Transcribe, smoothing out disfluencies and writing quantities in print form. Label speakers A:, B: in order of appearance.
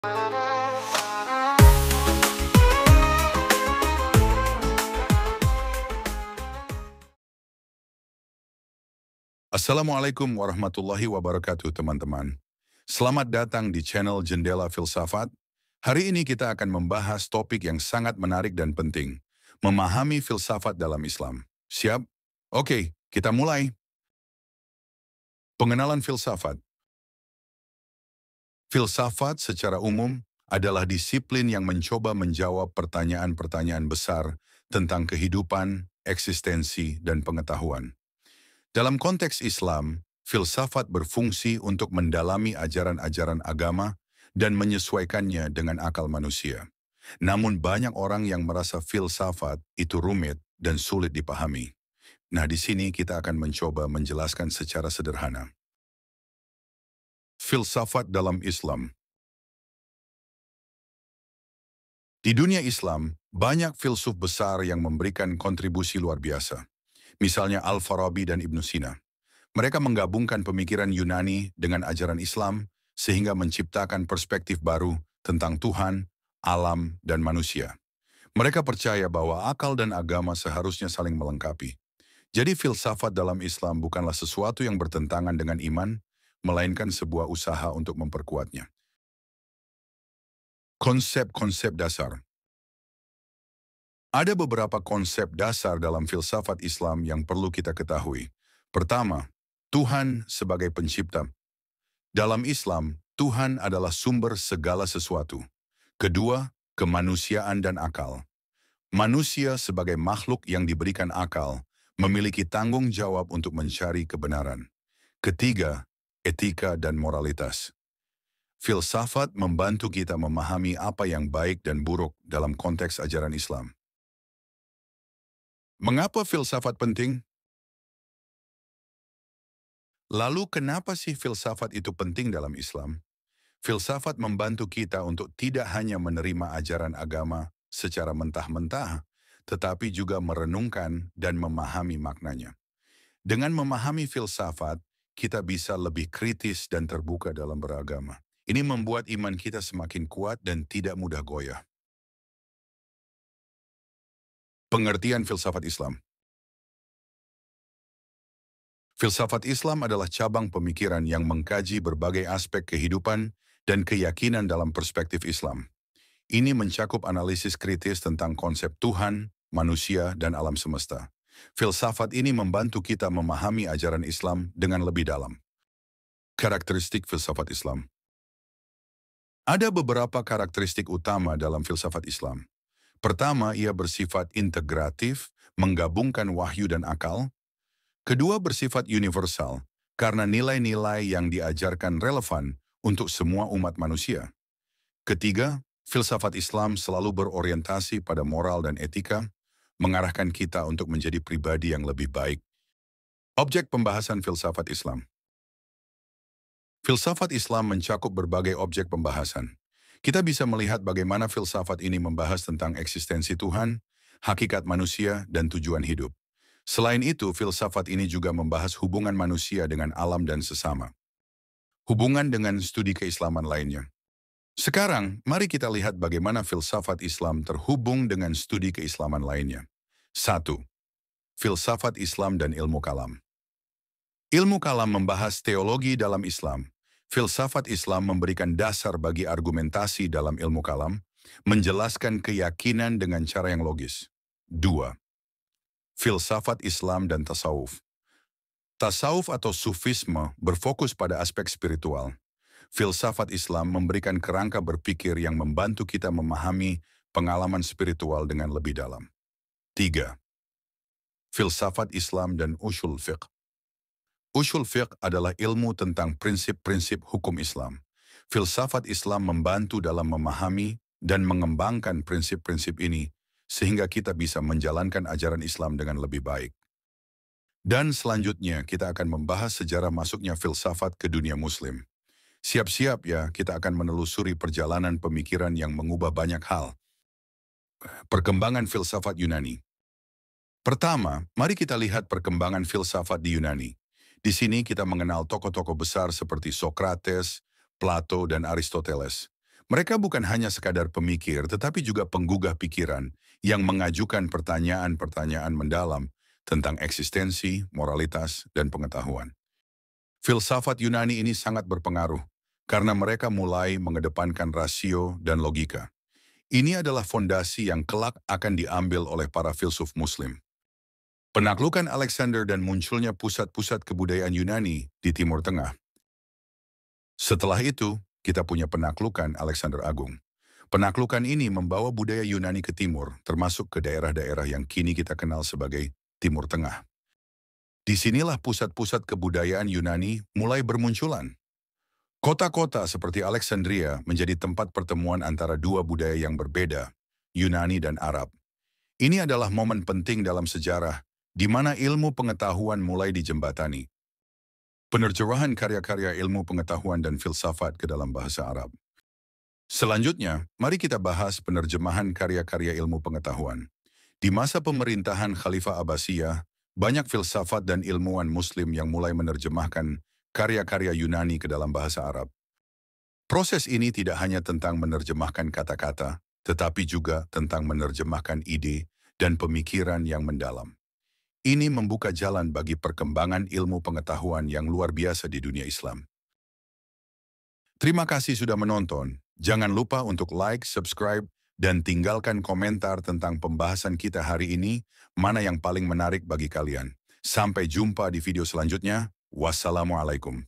A: Assalamualaikum warahmatullahi wabarakatuh, teman-teman. Selamat datang di channel Jendela Filsafat. Hari ini kita akan membahas topik yang sangat menarik dan penting, memahami filsafat dalam Islam. Siap? Oke, kita mulai. Pengenalan filsafat. Filsafat secara umum adalah disiplin yang mencoba menjawab pertanyaan-pertanyaan besar tentang kehidupan, eksistensi, dan pengetahuan. Dalam konteks Islam, filsafat berfungsi untuk mendalami ajaran-ajaran agama dan menyesuaikannya dengan akal manusia. Namun banyak orang yang merasa filsafat itu rumit dan sulit dipahami. Nah, di sini kita akan mencoba menjelaskan secara sederhana. Filsafat dalam Islam. Di dunia Islam, banyak filsuf besar yang memberikan kontribusi luar biasa. Misalnya Al-Farabi dan Ibn Sina. Mereka menggabungkan pemikiran Yunani dengan ajaran Islam sehingga menciptakan perspektif baru tentang Tuhan, alam, dan manusia. Mereka percaya bahwa akal dan agama seharusnya saling melengkapi. Jadi filsafat dalam Islam bukanlah sesuatu yang bertentangan dengan iman, melainkan sebuah usaha untuk memperkuatnya. Konsep-konsep dasar. Ada beberapa konsep dasar dalam filsafat Islam yang perlu kita ketahui. Pertama, Tuhan sebagai pencipta. Dalam Islam, Tuhan adalah sumber segala sesuatu. Kedua, kemanusiaan dan akal. Manusia sebagai makhluk yang diberikan akal, memiliki tanggung jawab untuk mencari kebenaran. Ketiga, etika dan moralitas. Filsafat membantu kita memahami apa yang baik dan buruk dalam konteks ajaran Islam. Mengapa filsafat penting? Lalu kenapa sih filsafat itu penting dalam Islam? Filsafat membantu kita untuk tidak hanya menerima ajaran agama secara mentah-mentah, tetapi juga merenungkan dan memahami maknanya. Dengan memahami filsafat, kita bisa lebih kritis dan terbuka dalam beragama. Ini membuat iman kita semakin kuat dan tidak mudah goyah. Pengertian filsafat Islam. Filsafat Islam adalah cabang pemikiran yang mengkaji berbagai aspek kehidupan dan keyakinan dalam perspektif Islam. Ini mencakup analisis kritis tentang konsep Tuhan, manusia, dan alam semesta. Filsafat ini membantu kita memahami ajaran Islam dengan lebih dalam. Karakteristik filsafat Islam. Ada beberapa karakteristik utama dalam filsafat Islam. Pertama, ia bersifat integratif, menggabungkan wahyu dan akal. Kedua, bersifat universal, karena nilai-nilai yang diajarkan relevan untuk semua umat manusia. Ketiga, filsafat Islam selalu berorientasi pada moral dan etika, mengarahkan kita untuk menjadi pribadi yang lebih baik. Objek pembahasan filsafat Islam. Filsafat Islam mencakup berbagai objek pembahasan. Kita bisa melihat bagaimana filsafat ini membahas tentang eksistensi Tuhan, hakikat manusia, dan tujuan hidup. Selain itu, filsafat ini juga membahas hubungan manusia dengan alam dan sesama. Hubungan dengan studi keislaman lainnya. Sekarang, mari kita lihat bagaimana filsafat Islam terhubung dengan studi keislaman lainnya. 1. Filsafat Islam dan ilmu kalam. Ilmu kalam membahas teologi dalam Islam. Filsafat Islam memberikan dasar bagi argumentasi dalam ilmu kalam, menjelaskan keyakinan dengan cara yang logis. 2. Filsafat Islam dan tasawuf. Tasawuf atau sufisme berfokus pada aspek spiritual. Filsafat Islam memberikan kerangka berpikir yang membantu kita memahami pengalaman spiritual dengan lebih dalam. 3. Filsafat Islam dan ushul fiqh. Ushul fiqh adalah ilmu tentang prinsip-prinsip hukum Islam. Filsafat Islam membantu dalam memahami dan mengembangkan prinsip-prinsip ini, sehingga kita bisa menjalankan ajaran Islam dengan lebih baik. Dan selanjutnya kita akan membahas sejarah masuknya filsafat ke dunia Muslim. Siap-siap ya, kita akan menelusuri perjalanan pemikiran yang mengubah banyak hal. Perkembangan filsafat Yunani. Pertama, mari kita lihat perkembangan filsafat di Yunani. Di sini kita mengenal tokoh-tokoh besar seperti Sokrates, Plato, dan Aristoteles. Mereka bukan hanya sekadar pemikir, tetapi juga penggugah pikiran yang mengajukan pertanyaan-pertanyaan mendalam tentang eksistensi, moralitas, dan pengetahuan. Filsafat Yunani ini sangat berpengaruh karena mereka mulai mengedepankan rasio dan logika. Ini adalah fondasi yang kelak akan diambil oleh para filsuf Muslim. Penaklukan Alexander dan munculnya pusat-pusat kebudayaan Yunani di Timur Tengah. Setelah itu, kita punya penaklukan Alexander Agung. Penaklukan ini membawa budaya Yunani ke timur, termasuk ke daerah-daerah yang kini kita kenal sebagai Timur Tengah. Disinilah pusat-pusat kebudayaan Yunani mulai bermunculan. Kota-kota seperti Alexandria menjadi tempat pertemuan antara dua budaya yang berbeda, Yunani dan Arab. Ini adalah momen penting dalam sejarah, di mana ilmu pengetahuan mulai dijembatani. Penerjemahan karya-karya ilmu pengetahuan dan filsafat ke dalam bahasa Arab. Selanjutnya, mari kita bahas penerjemahan karya-karya ilmu pengetahuan. Di masa pemerintahan Khalifah Abbasiyah, banyak filsafat dan ilmuwan Muslim yang mulai menerjemahkan karya-karya Yunani ke dalam bahasa Arab. Proses ini tidak hanya tentang menerjemahkan kata-kata, tetapi juga tentang menerjemahkan ide dan pemikiran yang mendalam. Ini membuka jalan bagi perkembangan ilmu pengetahuan yang luar biasa di dunia Islam. Terima kasih sudah menonton. Jangan lupa untuk like, subscribe, dan tinggalkan komentar tentang pembahasan kita hari ini, mana yang paling menarik bagi kalian. Sampai jumpa di video selanjutnya. Wassalamualaikum.